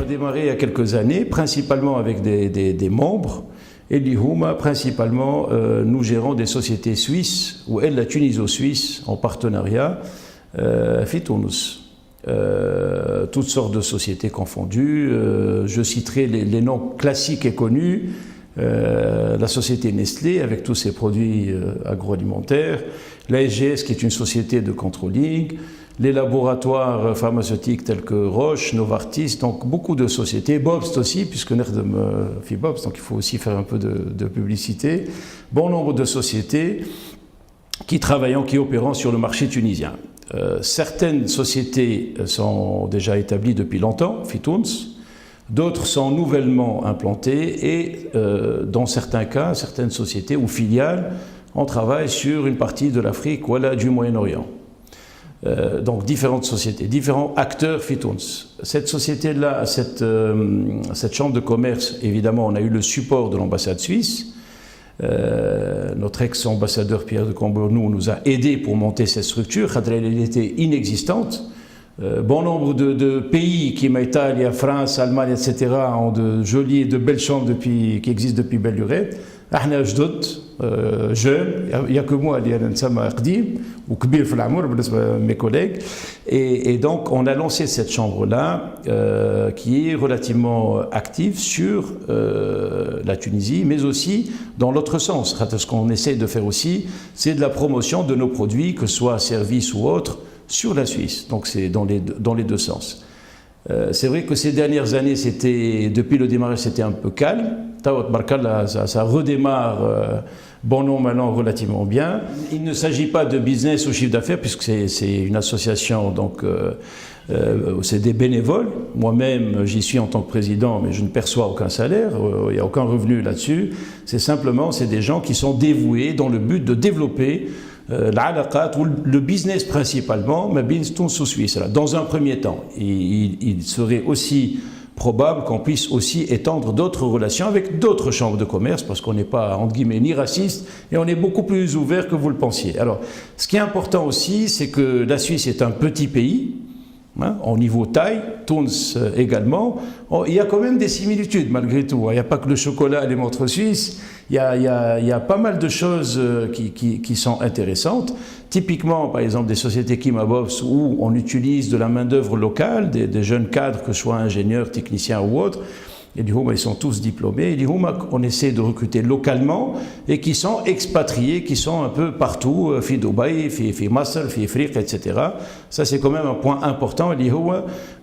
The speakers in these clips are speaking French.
Démarré il y a quelques années, principalement avec des membres, et l'IHOUMA, principalement, nous gérons des sociétés suisses, ou elle, la Tuniso-Suisse, en partenariat, Fitounous. Toutes sortes de sociétés confondues. Je citerai les noms classiques et connus. La société Nestlé, avec tous ses produits agroalimentaires, la SGS, qui est une société de controlling, les laboratoires pharmaceutiques tels que Roche, Novartis, donc beaucoup de sociétés, Bobst aussi, puisque Nerdem fait Bobst, donc il faut aussi faire un peu de publicité. Bon nombre de sociétés qui travaillent, qui opèrent sur le marché tunisien. Certaines sociétés sont déjà établies depuis longtemps, Fitouns, d'autres sont nouvellement implantées et dans certains cas, certaines sociétés ou filiales, on travaille sur une partie de l'Afrique ou du Moyen-Orient. Donc différentes sociétés, différents acteurs Fitouns. Cette société-là, cette chambre de commerce, évidemment, on a eu le support de l'ambassade suisse. Notre ex-ambassadeur Pierre de Combournou nous a aidés pour monter cette structure. Elle était inexistante. Bon nombre de pays, qui Italie, France, Allemagne, etc., ont de jolies et de belles chambres qui existent depuis belle lurette. احنا جدد jeunes, il n'y a que moi اللي انا نسمى قديم وكبير في العمر بالنسبه mes collègues, et donc on a lancé cette chambre là qui est relativement active sur la Tunisie, mais aussi dans l'autre sens. Ce qu'on essaie de faire aussi, c'est de la promotion de nos produits, que ce soit services ou autres, sur la Suisse. Donc c'est dans les deux sens. C'est vrai que ces dernières années, depuis le démarrage, c'était un peu calme. Ça redémarre, bon an, mal an, relativement bien. Il ne s'agit pas de business ou chiffre d'affaires, puisque c'est une association, donc c'est des bénévoles. Moi-même, j'y suis en tant que président, mais je ne perçois aucun salaire, il n'y a aucun revenu là-dessus. C'est des gens qui sont dévoués dans le but de développer le business principalement, mais Suisse. Dans un premier temps, il serait aussi probable qu'on puisse aussi étendre d'autres relations avec d'autres chambres de commerce, parce qu'on n'est pas, entre guillemets, ni raciste, et on est beaucoup plus ouvert que vous le pensiez. Alors, ce qui est important aussi, c'est que la Suisse est un petit pays, au niveau taille, Tunis également. Il y a quand même des similitudes malgré tout. Il n'y a pas que le chocolat et les montres suisses. Il y a pas mal de choses qui sont intéressantes. Typiquement, par exemple, des sociétés Kimabos où on utilise de la main-d'œuvre locale, des jeunes cadres, que ce soit ingénieurs, techniciens ou autres. Et du coup, ils sont tous diplômés. Et du coup, on essaie de recruter localement et qui sont expatriés, qui sont un peu partout, fi Dubaï, fi Masr, fi Afrique, etc. Ça, c'est quand même un point important.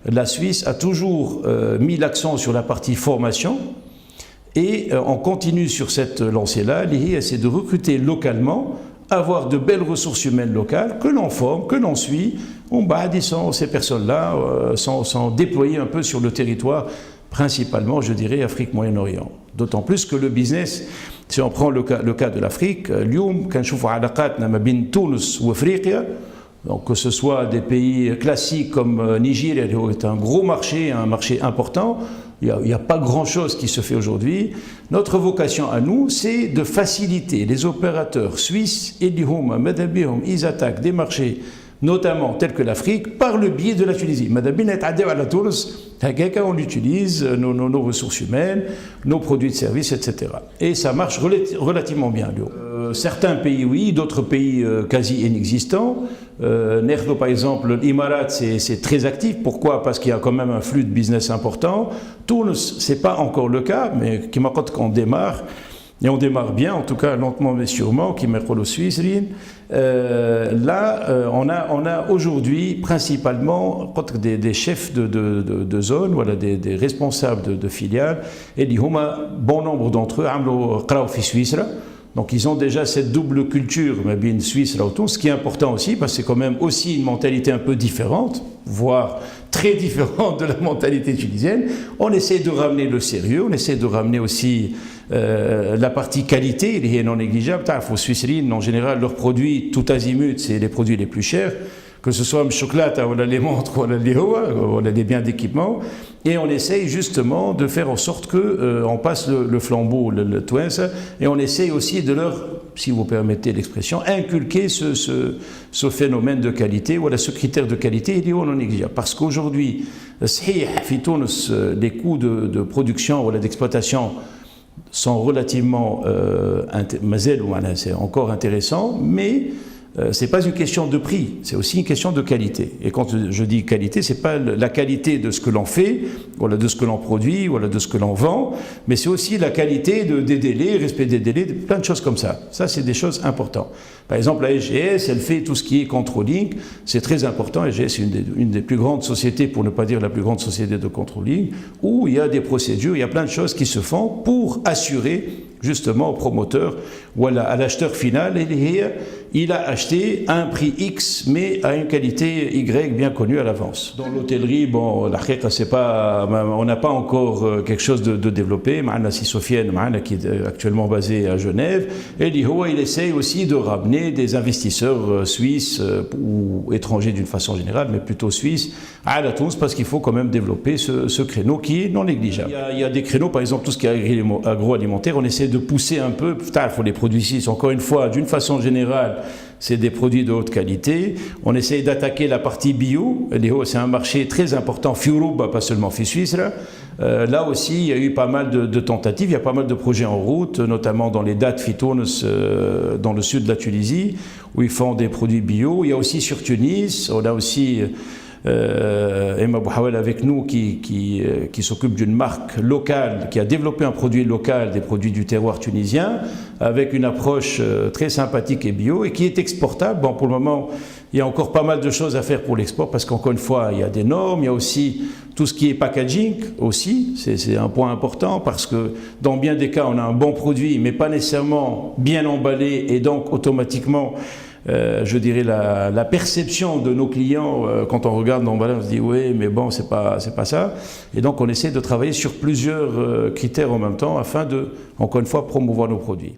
La Suisse a toujours mis l'accent sur la partie formation. Et on continue sur cette lancée-là. C'est de recruter localement, avoir de belles ressources humaines locales, que l'on forme, que l'on suit. Ces personnes-là sont déployées un peu sur le territoire, principalement, je dirais, Afrique, Moyen-Orient. D'autant plus que le business, si on prend le cas de l'Afrique, donc que ce soit des pays classiques comme Niger, qui est un gros marché, un marché important, il n'y a pas grand-chose qui se fait aujourd'hui. Notre vocation à nous, c'est de faciliter les opérateurs suisses et ils attaquent des marchés notamment tels que l'Afrique, par le biais de la Tunisie. On utilise nos ressources humaines, nos produits de services, etc. Et ça marche relativement bien. Certains pays, oui, d'autres pays quasi inexistants. Nerdo, par exemple, l'Imarat, c'est très actif. Pourquoi? Parce qu'il y a quand même un flux de business important. Tunis, ce n'est pas encore le cas, mais qui m'a quand on démarre. Et on démarre bien, en tout cas lentement mais sûrement, qui met le Suisse. On a aujourd'hui principalement des chefs de zone, voilà, des responsables de filiales, et bon nombre d'entre eux ont Suisse. Donc ils ont déjà cette double culture, bien Suisse, ce qui est important aussi, parce que c'est quand même aussi une mentalité un peu différente, voire très différente de la mentalité tunisienne. On essaie de ramener le sérieux, on essaie de ramener aussi la partie qualité, il est non négligeable. Aux Suisserines, en général, leurs produits, tout azimut, c'est les produits les plus chers. que ce soit le chocolat ou les montres ou les biens d'équipement, et on essaye justement de faire en sorte que on passe le flambeau, le twins, et on essaye aussi de leur, si vous permettez l'expression, inculquer ce phénomène de qualité, voilà, ce critère de qualité, il est non négligeable. Parce qu'aujourd'hui, les coûts de production ou d'exploitation sont relativement c'est encore intéressant, mais ce n'est pas une question de prix, c'est aussi une question de qualité. Et quand je dis qualité, ce n'est pas la qualité de ce que l'on fait, voilà, de ce que l'on produit, voilà, de ce que l'on vend, mais c'est aussi la qualité des délais, respect des délais, plein de choses comme ça. Ça, c'est des choses importantes. Par exemple, la SGS, elle fait tout ce qui est controlling, c'est très important. La SGS, c'est une des plus grandes sociétés, pour ne pas dire la plus grande société de controlling, où il y a des procédures, il y a plein de choses qui se font pour assurer justement au promoteur ou à l'acheteur final, il a acheté à un prix X mais à une qualité Y bien connue à l'avance. Dans l'hôtellerie, bon, c'est pas, on n'a pas encore quelque chose de développé. Maana si Sofiane, qui est actuellement basé à Genève, et il essaye aussi de ramener des investisseurs suisses ou étrangers d'une façon générale, mais plutôt suisses, à la Tunis, parce qu'il faut quand même développer ce créneau qui est non négligeable. Il y a des créneaux, par exemple tout ce qui est agroalimentaire, on essaie de pousser un peu, il faut les produits ici, encore une fois, d'une façon générale, c'est des produits de haute qualité. On essaye d'attaquer la partie bio. C'est un marché très important, Fiuruba, pas seulement Suisse. Là aussi, il y a eu pas mal de tentatives, il y a pas mal de projets en route, notamment dans les dates Fitounes, dans le sud de la Tunisie, où ils font des produits bio. Il y a aussi sur Tunis, on a aussi Emma Bouhawel avec nous qui s'occupe d'une marque locale, qui a développé un produit local, des produits du terroir tunisien, avec une approche très sympathique et bio, et qui est exportable. Bon, pour le moment, il y a encore pas mal de choses à faire pour l'export, parce qu'encore une fois, il y a des normes, il y a aussi tout ce qui est packaging aussi, c'est un point important, parce que dans bien des cas, on a un bon produit, mais pas nécessairement bien emballé, et donc automatiquement, je dirais la perception de nos clients quand on regarde l'emballage, on se dit oui mais bon c'est pas ça, et donc on essaie de travailler sur plusieurs critères en même temps afin de, encore une fois, promouvoir nos produits.